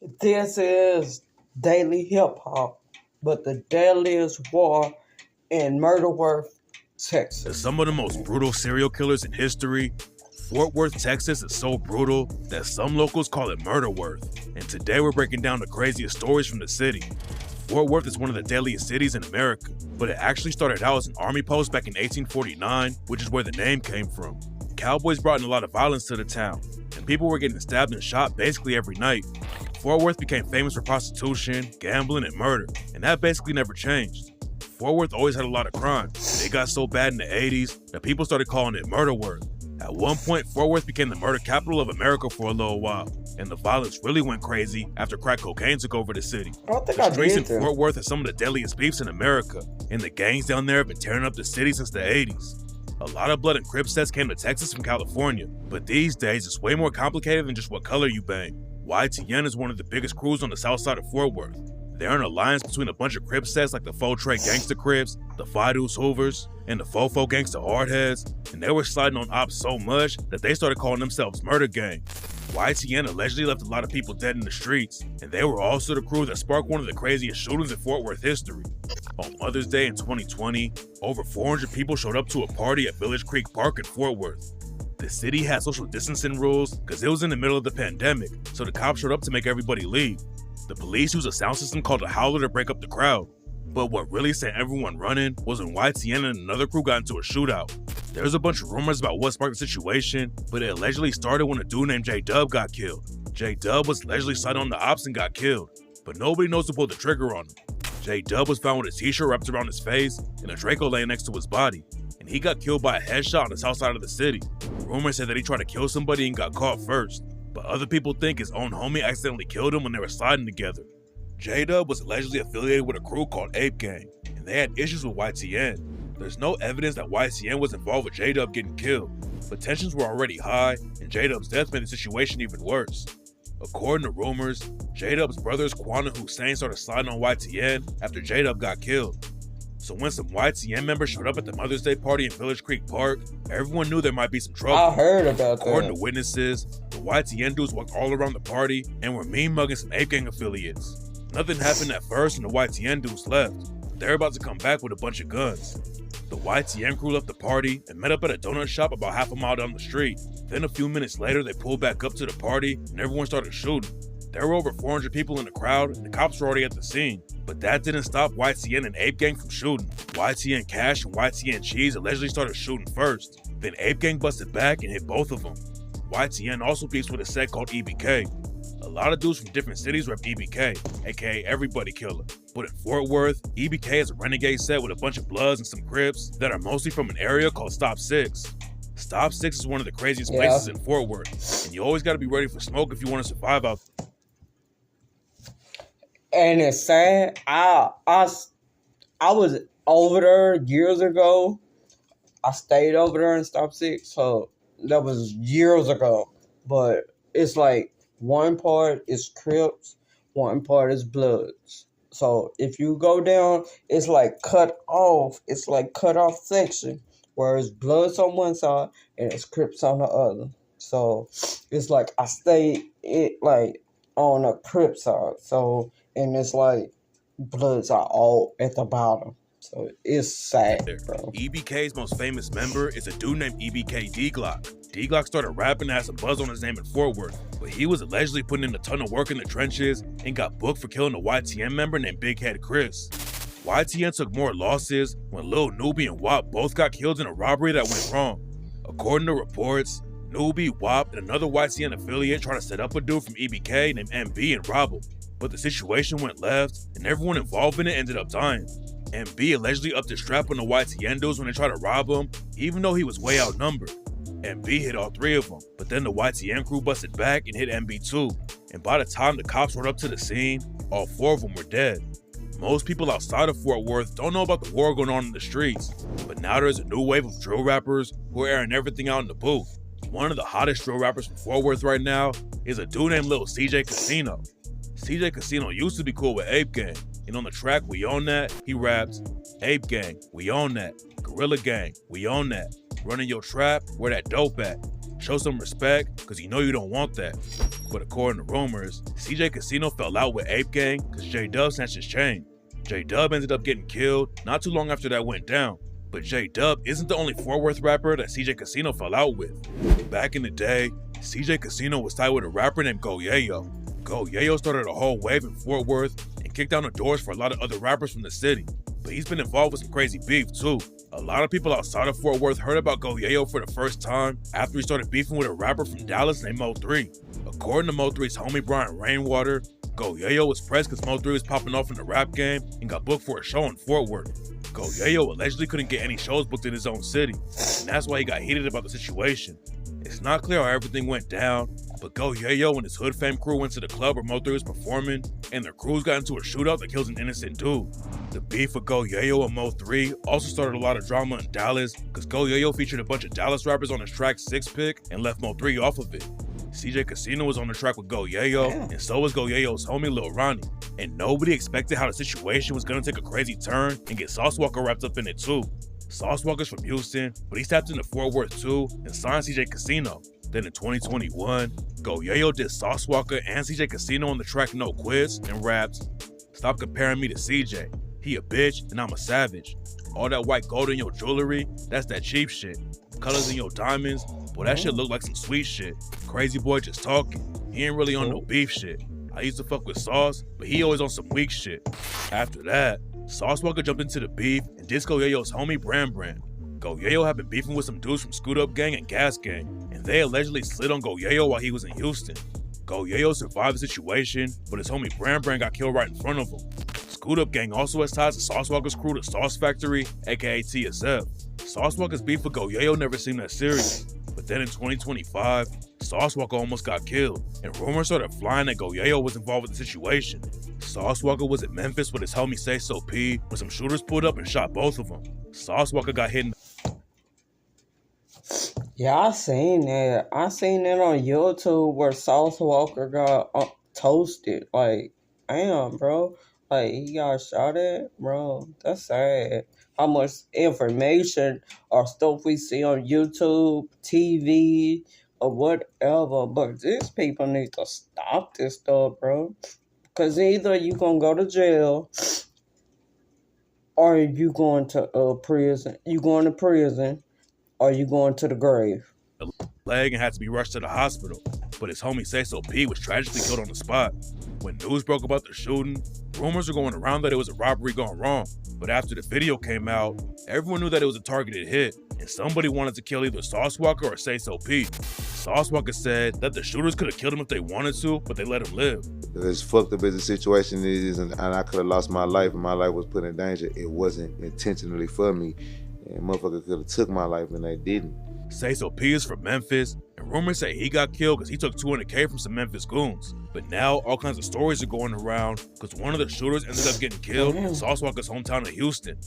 This is daily hip hop, but the deadliest war in Murder Worth, As Texas. some of the most brutal serial killers in history, Fort Worth, Texas is so brutal that some locals call it Murder Worth. And today we're breaking down the craziest stories from the city. Fort Worth is one of the deadliest cities in America, but it actually started out as an army post back in 1849, which is where the name came from. Cowboys brought in a lot of violence to the town, and people were getting stabbed and shot basically every night. Fort Worth became famous for prostitution, gambling, and murder, and that basically never changed. Fort Worth always had a lot of crime. They got so bad in the 80s that people started calling it Murder Worth. At one point, Fort Worth became the murder capital of America for a little while, and the violence really went crazy after crack cocaine took over the city. I don't think The I streets in did that. Fort Worth are some of the deadliest beefs in America, and the gangs down there have been tearing up the city since the 80s. A lot of blood and crip sets came to Texas from California, but these days it's way more complicated than just what color you bang. YTN is one of the biggest crews on the south side of Fort Worth. They're an alliance between a bunch of crip sets like the Faux Trey Gangsta Crips, the Phi Deuce Hoovers, and the Fofo Gangsta Hardheads, and they were sliding on ops so much that they started calling themselves Murder Gang. YTN allegedly left a lot of people dead in the streets, and they were also the crew that sparked one of the craziest shootings in Fort Worth history. On Mother's Day in 2020, over 400 people showed up to a party at Village Creek Park in Fort Worth. The city had social distancing rules because it was in the middle of the pandemic, so the cops showed up to make everybody leave. The police used a sound system called a howler to break up the crowd. But what really sent everyone running was when YTN and another crew got into a shootout. There's a bunch of rumors about what sparked the situation, but it allegedly started when a dude named J-Dub got killed. J-Dub was allegedly sighted on the ops and got killed, but nobody knows who pulled the trigger on him. J-Dub was found with a t-shirt wrapped around his face and a Draco laying next to his body, and he got killed by a headshot on the south side of the city. Rumors said that he tried to kill somebody and got caught first, but other people think his own homie accidentally killed him when they were sliding together. J-Dub was allegedly affiliated with a crew called Ape Gang, and they had issues with YTN. There's no evidence that YTN was involved with J-Dub getting killed, but tensions were already high, and J-Dub's death made the situation even worse. According to rumors, J-Dub's brothers Quan and Hussein started sliding on YTN after J-Dub got killed. So when some YTN members showed up at the Mother's Day party in Village Creek Park, everyone knew there might be some trouble. I heard about According that. to witnesses, the YTN dudes walked all around the party and were mean mugging some Ape Gang affiliates. Nothing happened at first and the YTN dudes left, but they're about to come back with a bunch of guns. The YTN crew left the party and met up at a donut shop about half a mile down the street. Then a few minutes later, they pulled back up to the party and everyone started shooting. There were over 400 people in the crowd and the cops were already at the scene, but that didn't stop YTN and Ape Gang from shooting. YTN Cash and YTN Cheese allegedly started shooting first. Then Ape Gang busted back and hit both of them. YTN also beefs with a set called EBK. A lot of dudes from different cities rep EBK, aka Everybody Killer. But in Fort Worth, EBK is a renegade set with a bunch of Bloods and some Crips that are mostly from an area called Stop 6. Stop 6 is one of the craziest places in Fort Worth, and you always gotta be ready for smoke if you want to survive out there. And it's sad. I was over there years ago. I stayed over there in Stop 6, so that was years ago. But it's like one part is Crips, one part is Bloods. So if you go down, it's like cut off. It's like cut off section where it's Bloods on one side and it's Crips on the other. So it's like I stay it like on a Crip side. So and it's like Bloods are all at the bottom. So it's sad, bro. EBK's most famous member is a dude named EBK D-Glock. D-Glock started rapping and had some buzz on his name in Fort Worth, but he was allegedly putting in a ton of work in the trenches and got booked for killing a YTN member named Big Head Chris. YTN took more losses when Lil Nuby and WAP both got killed in a robbery that went wrong. According to reports, Nuby, WAP, and another YTN affiliate tried to set up a dude from EBK named MB and rob him, but the situation went left and everyone involved in it ended up dying. MB allegedly upped his strap on the YTN dudes when they tried to rob him, even though he was way outnumbered. MB hit all three of them, but then the YTN crew busted back and hit MB too, and by the time the cops rode up to the scene, all four of them were dead. Most people outside of Fort Worth don't know about the war going on in the streets, but now there's a new wave of drill rappers who are airing everything out in the booth. One of the hottest drill rappers from Fort Worth right now is a dude named Lil CJ Casino. CJ Casino used to be cool with Ape Gang, and on the track We Own That, he raps, Ape Gang, we own that. Gorilla Gang, we own that. Running your trap, where that dope at? Show some respect, cause you know you don't want that. But according to rumors, CJ Casino fell out with Ape Gang cause J-Dub snatched his chain. J-Dub ended up getting killed not too long after that went down. But J-Dub isn't the only Fort Worth rapper that CJ Casino fell out with. Back in the day, CJ Casino was tied with a rapper named Go Yayo. Go Yayo started a whole wave in Fort Worth and kicked down the doors for a lot of other rappers from the city. But he's been involved with some crazy beef too. A lot of people outside of Fort Worth heard about Go Yayo for the first time after he started beefing with a rapper from Dallas named Mo3. According to Mo3's homie Brian Rainwater, Go Yayo was pressed because Mo3 was popping off in the rap game and got booked for a show in Fort Worth. Go Yayo allegedly couldn't get any shows booked in his own city, and that's why he got heated about the situation. It's not clear how everything went down, but Go Yayo and his Hood Fame crew went to the club where Mo3 was performing, and their crews got into a shootout that kills an innocent dude. The beef with Go Yayo and Mo3 also started a lot of drama in Dallas, because Go Yayo featured a bunch of Dallas rappers on his track Six Pick and left Mo3 off of it. CJ Casino was on the track with Go Yayo, and so was Go Yayo's homie Lil Ronnie. And nobody expected how the situation was gonna take a crazy turn and get Sauce Walka wrapped up in it too. Sauce Walka's from Houston, but he tapped into Fort Worth too and signed CJ Casino. Then in 2021, Go Yayo did Sauce Walka and CJ Casino on the track No Quits and raps, "Stop comparing me to CJ. He a bitch and I'm a savage. All that white gold in your jewelry, that's that cheap shit. Colors in your diamonds, boy, that shit look like some sweet shit. Crazy boy just talking. He ain't really on no beef shit. I used to fuck with Sauce, but he always on some weak shit." After that, Sauce Walka jumped into the beef and dissed Go Yayo's homie Bram Bram. Go Yayo had been beefing with some dudes from Scoot Up Gang and Gas Gang, and they allegedly slid on Go Yayo while he was in Houston. Go Yayo survived the situation, but his homie Bram Bram got killed right in front of him. Scoot Up Gang also has ties to Sauce Walka's crew, the Sauce Factory, aka TSF. Sauce Walka's beef with Go Yayo never seemed that serious, but then in 2025, Sauce Walka almost got killed, and rumors started flying that Go Yayo was involved with the situation. Sauce Walka was in Memphis with his homie Say So P when some shooters pulled up and shot both of them. Sauce Walka got hit in Yeah, I seen that. I seen it on YouTube where Sauce Walka got toasted. Like, damn, bro. Like, he got shot at, bro. That's sad. How much information or stuff we see on YouTube, TV, or whatever. But these people need to stop this stuff, bro. Because either you gonna go to jail or you going to prison. You going to prison or you going to the grave. the leg and had to be rushed to the hospital, but his homie Say So P was tragically killed on the spot. When news broke about the shooting, rumors were going around that it was a robbery gone wrong, but after the video came out, everyone knew that it was a targeted hit, and somebody wanted to kill either Sauce Walka or Say So P. Sauce Walka said that the shooters could have killed him if they wanted to, but they let him live. As fucked up as the situation is, and I could have lost my life and my life was put in danger, it wasn't intentionally for me. And motherfucker could have took my life and they didn't. Say So P is from Memphis, and rumors say he got killed because he took $200K from some Memphis goons. But now all kinds of stories are going around because one of the shooters ended up getting killed in Sauce Walka's hometown of Houston.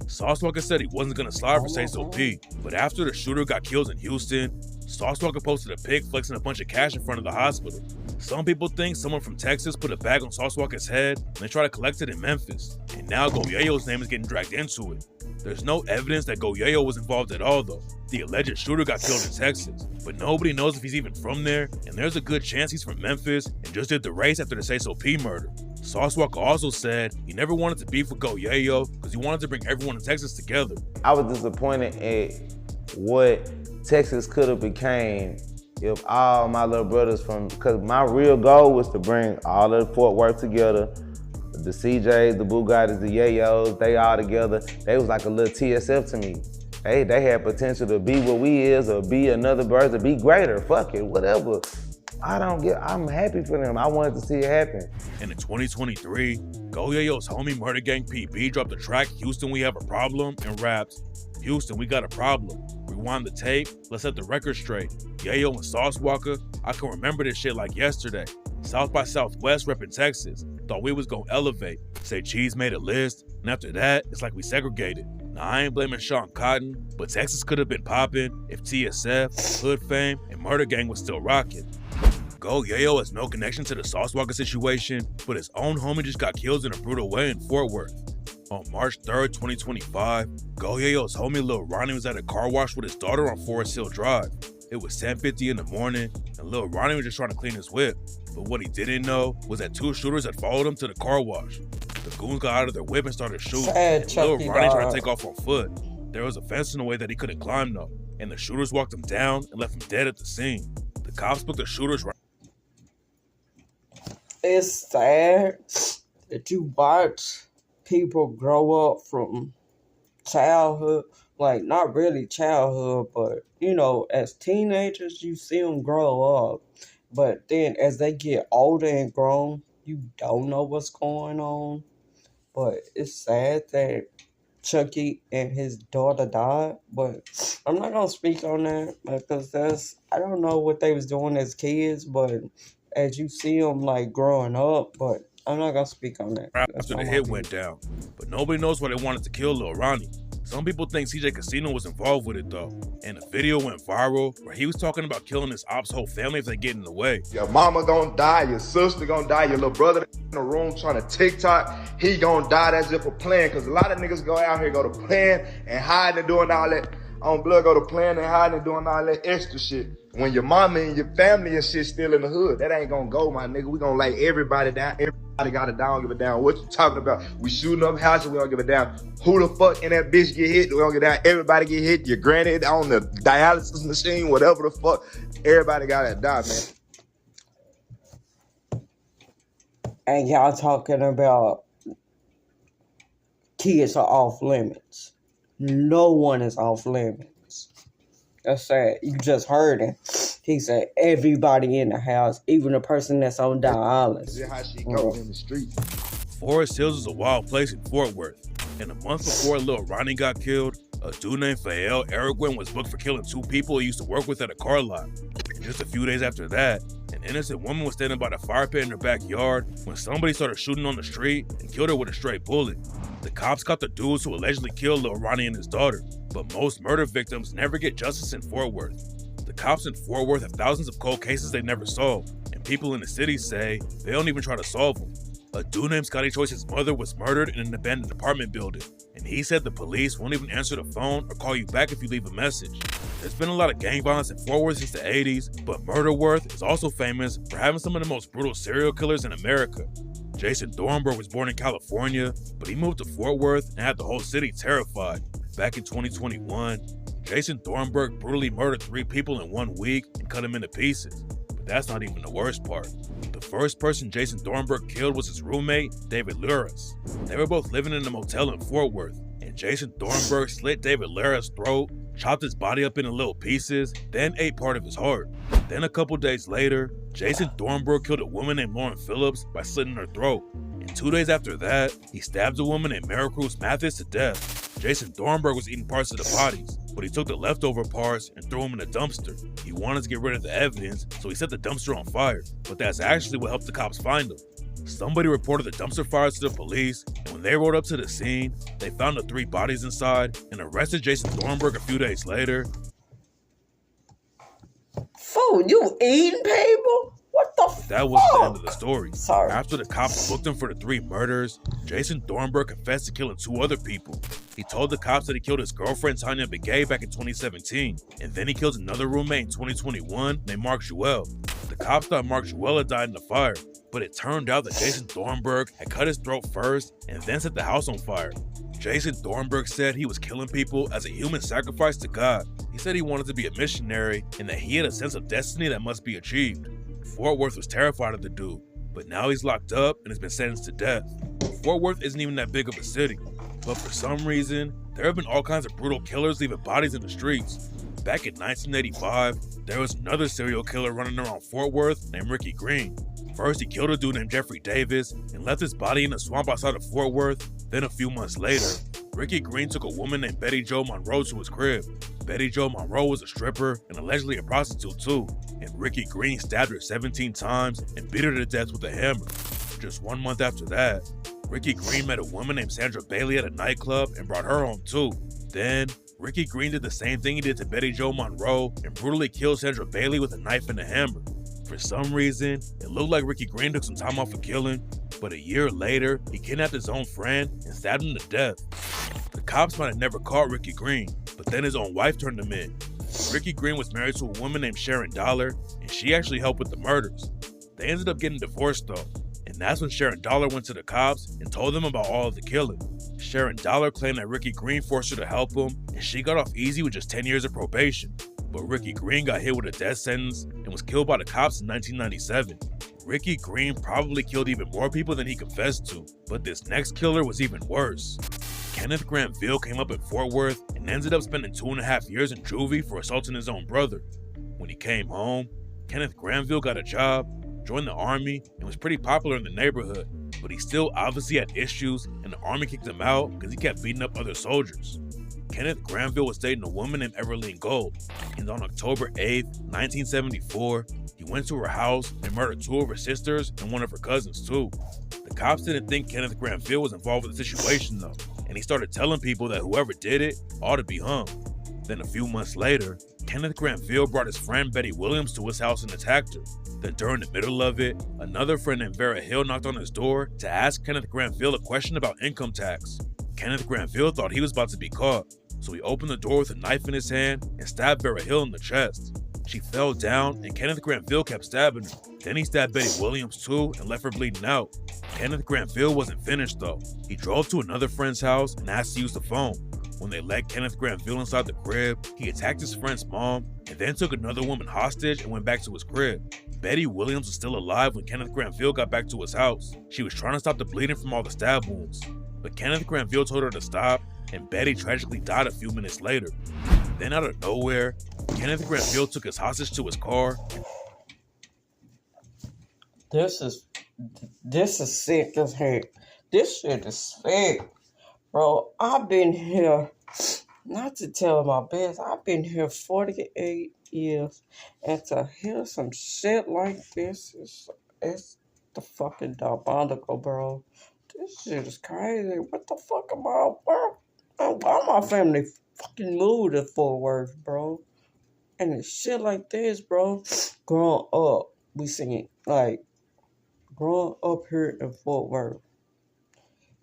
Sauce Walka said he wasn't gonna slide for Say So P, but after the shooter got killed in Houston, Sauce Walka posted a pic flexing a bunch of cash in front of the hospital. Some people think someone from Texas put a bag on Sauce Walka's head and they tried to collect it in Memphis. And now Go Yayo's name is getting dragged into it. There's no evidence that Go Yayo was involved at all though. The alleged shooter got killed in Texas, but nobody knows if he's even from there, and there's a good chance he's from Memphis and just did the race after the Say So P murder. Sauce Walka also said he never wanted to beef with Go Yayo because he wanted to bring everyone in Texas together. I was disappointed at what Texas could have became if all my little brothers because my real goal was to bring all of Fort Worth together. The CJs, the Bugattis, the Yayos, they all together. They was like a little TSF to me. They had potential to be what we is or be another bird, to be greater, fuck it, whatever. I'm happy for them. I wanted to see it happen. And in 2023, Go Yayo's homie Murder Gang PB dropped the track Houston We Have a Problem and raps, Houston we got a problem. Rewind the tape, let's set the record straight. Yayo and Sauce Walka, I can remember this shit like yesterday. South by Southwest reppin' Texas, thought we was gonna elevate. Say Cheese made a list, and after that, it's like we segregated. Now I ain't blaming Sean Cotton, but Texas could have been poppin' if TSF, Hood Fame, and Murder Gang was still rocking. Go Yayo has no connection to the Sauce Walka situation, but his own homie just got killed in a brutal way in Fort Worth. On March 3rd, 2025, Go Yayo's homie Lil Ronnie was at a car wash with his daughter on Forest Hill Drive. It was 10:50 in the morning, and Lil Ronnie was just trying to clean his whip. But what he didn't know was that 2 shooters had followed him to the car wash. The goons got out of their whip and started shooting. Sad Lil Chucky Ronnie tried dog. to take off on foot. There was a fence in the way that he couldn't climb though, and the shooters walked him down and left him dead at the scene. The cops put the shooters right. It's sad that you watch people grow up from childhood, like not really childhood, but you know, as teenagers, you see them grow up. But then as they get older and grown, you don't know what's going on. But it's sad that Chucky and his daughter died. But I'm not gonna speak on that because I don't know what they was doing as kids, but as you see them like growing up, but I'm not gonna speak on that. That's After not the my hit view. went down, but nobody knows why they wanted to kill Lil Ronnie. Some people think CJ Casino was involved with it though, and the video went viral where he was talking about killing his ops' whole family if they get in the way. Your mama gonna die, your sister gonna die, your little brother in the room trying to TikTok, he gonna die. That's just for playing, because a lot of niggas go out here, go to playing and hiding and doing all that. On blood, go to playing and hiding and doing all that extra shit. When your mama and your family and shit still in the hood, that ain't gonna go, my nigga. We gonna lay everybody down. Everybody got it down, don't give a damn what you talking about. We shooting up houses, we don't give a damn who the fuck in that bitch get hit. We don't give a damn. Everybody get hit. Your granny on the dialysis machine, whatever the fuck. Everybody got to die, man. And y'all talking about kids are off limits. No one is off limits. That's sad. You just heard him. He said everybody in the house, even the person that's on dialysis. This is how she goes in the street. Forest Hills is a wild place in Fort Worth, and a month before Lil Ronnie got killed, a dude named Fael Araguen was booked for killing 2 people he used to work with at a car lot. And just a few days after that, an innocent woman was standing by the fire pit in her backyard when somebody started shooting on the street and killed her with a stray bullet. The cops caught the dudes who allegedly killed Lil Ronnie and his daughter, but most murder victims never get justice in Fort Worth. The cops in Fort Worth have thousands of cold cases they never solved, and people in the city say they don't even try to solve them. A dude named Scotty Choice's mother was murdered in an abandoned apartment building, and he said the police won't even answer the phone or call you back if you leave a message. There's been a lot of gang violence in Fort Worth since the 80s, but Murder Worth is also famous for having some of the most brutal serial killers in America. Jason Thornburg was born in California, but he moved to Fort Worth and had the whole city terrified. Back in 2021, Jason Thornburg brutally murdered 3 people in 1 week and cut them into pieces. But that's not even the worst part. The first person Jason Thornburg killed was his roommate, David Luras. They were both living in a motel in Fort Worth, and Jason Thornburg slit David Luras' throat, chopped his body up into little pieces, then ate part of his heart. Then a couple days later, Jason Thornburg killed a woman named Lauren Phillips by slitting her throat. And 2 days after that, he stabbed a woman named Maricruz Mathis to death. Jason Thornburg was eating parts of the bodies, but he took the leftover parts and threw them in a dumpster. He wanted to get rid of the evidence, so he set the dumpster on fire, but that's actually what helped the cops find him. Somebody reported the dumpster fire to the police, and when they rode up to the scene, they found the 3 bodies inside and arrested Jason Thornburg a few days later. Fool, you eating people? What the fuck? That wasn't the end of the story. Sorry. After the cops booked him for the 3 murders, Jason Thornburg confessed to killing 2 other people. He told the cops that he killed his girlfriend Tanya Begay back in 2017, and then he killed another roommate in 2021 named Mark Jewell. The cops thought Mark Jewell had died in the fire, but it turned out that Jason Thornburg had cut his throat first and then set the house on fire. Jason Thornburg said he was killing people as a human sacrifice to God. He said he wanted to be a missionary and that he had a sense of destiny that must be achieved. Fort Worth was terrified of the dude, but now he's locked up and has been sentenced to death. Fort Worth isn't even that big of a city, but for some reason, there have been all kinds of brutal killers leaving bodies in the streets. Back in 1985, there was another serial killer running around Fort Worth named Ricky Green. First, he killed a dude named Jeffrey Davis and left his body in a swamp outside of Fort Worth. Then a few months later, Ricky Green took a woman named Betty Jo Monroe to his crib. Betty Jo Monroe was a stripper and allegedly a prostitute too, and Ricky Green stabbed her 17 times and beat her to death with a hammer. Just 1 month after that, Ricky Green met a woman named Sandra Bailey at a nightclub and brought her home too. Then, Ricky Green did the same thing he did to Betty Jo Monroe and brutally killed Sandra Bailey with a knife and a hammer. For some reason, it looked like Ricky Green took some time off of killing, but a year later, he kidnapped his own friend and stabbed him to death. The cops might have never caught Ricky Green, but then his own wife turned him in. Ricky Green was married to a woman named Sharon Dollar, and she actually helped with the murders. They ended up getting divorced though, and that's when Sharon Dollar went to the cops and told them about all of the killing. Sharon Dollar claimed that Ricky Green forced her to help him, and she got off easy with just 10 years of probation. But Ricky Green got hit with a death sentence and was killed by the cops in 1997. Ricky Green probably killed even more people than he confessed to, but this next killer was even worse. Kenneth Granville came up in Fort Worth and ended up spending 2.5 years in juvie for assaulting his own brother. When he came home, Kenneth Granville got a job, joined the army, and was pretty popular in the neighborhood, but he still obviously had issues and the army kicked him out because he kept beating up other soldiers. Kenneth Granville was dating a woman named Everline Gold, and on October 8, 1974, he went to her house and murdered 2 of her sisters and 1 of her cousins too. The cops didn't think Kenneth Granville was involved with the situation though, and he started telling people that whoever did it ought to be hung. Then a few months later, Kenneth Granville brought his friend Betty Williams to his house and attacked her. Then during the middle of it, another friend named Vera Hill knocked on his door to ask Kenneth Granville a question about income tax. Kenneth Granville thought he was about to be caught, so he opened the door with a knife in his hand and stabbed Vera Hill in the chest. She fell down and Kenneth Granville kept stabbing her. Then he stabbed Betty Williams too and left her bleeding out. Kenneth Granville wasn't finished though. He drove to another friend's house and asked to use the phone. When they let Kenneth Granville inside the crib, he attacked his friend's mom and then took another woman hostage and went back to his crib. Betty Williams was still alive when Kenneth Granville got back to his house. She was trying to stop the bleeding from all the stab wounds, but Kenneth Granville told her to stop, and Betty tragically died a few minutes later. Then out of nowhere, Kenneth Granville took his hostage to his car. This is sick as heck. This shit is sick. Bro, I've been here, not to tell my best, I've been here 48 years, and to hear some shit like this, it's the fucking diabolical, bro. This shit is crazy. What the fuck am I, why my family fucking moved to Fort Worth, bro? And it's shit like this, bro. Growing up, we seen, like, growing up here in Fort Worth,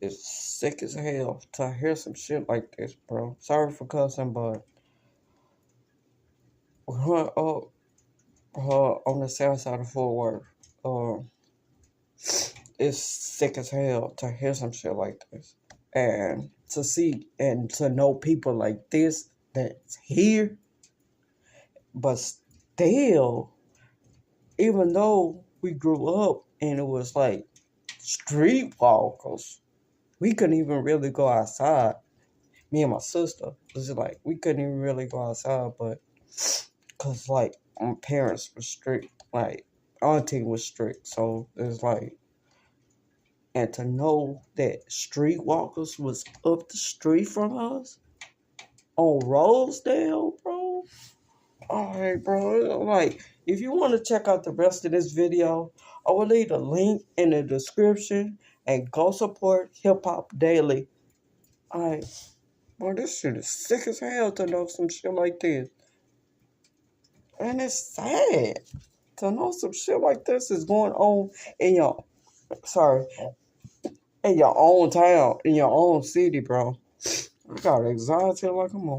it's sick as hell to hear some shit like this, bro. Sorry for cussing, but growing up on the south side of Fort Worth, it's sick as hell to hear some shit like this. And to see and to know people like this that's here, but still, even though we grew up and it was like streetwalkers, we couldn't even really go outside. Me and my sister, was like, we couldn't even really go outside, but because, like, my parents were strict, like, auntie was strict, so it's like, and to know that streetwalkers was up the street from us on Rosedale, bro. Alright, bro. Like, if you want to check out the rest of this video, I will leave a link in the description and go support Hip Hop Daily. Alright, boy, this shit is sick as hell to know some shit like this. And it's sad to know some shit like this is going on in your, in your own town, in your own city, bro. I got anxiety like a motherfucker.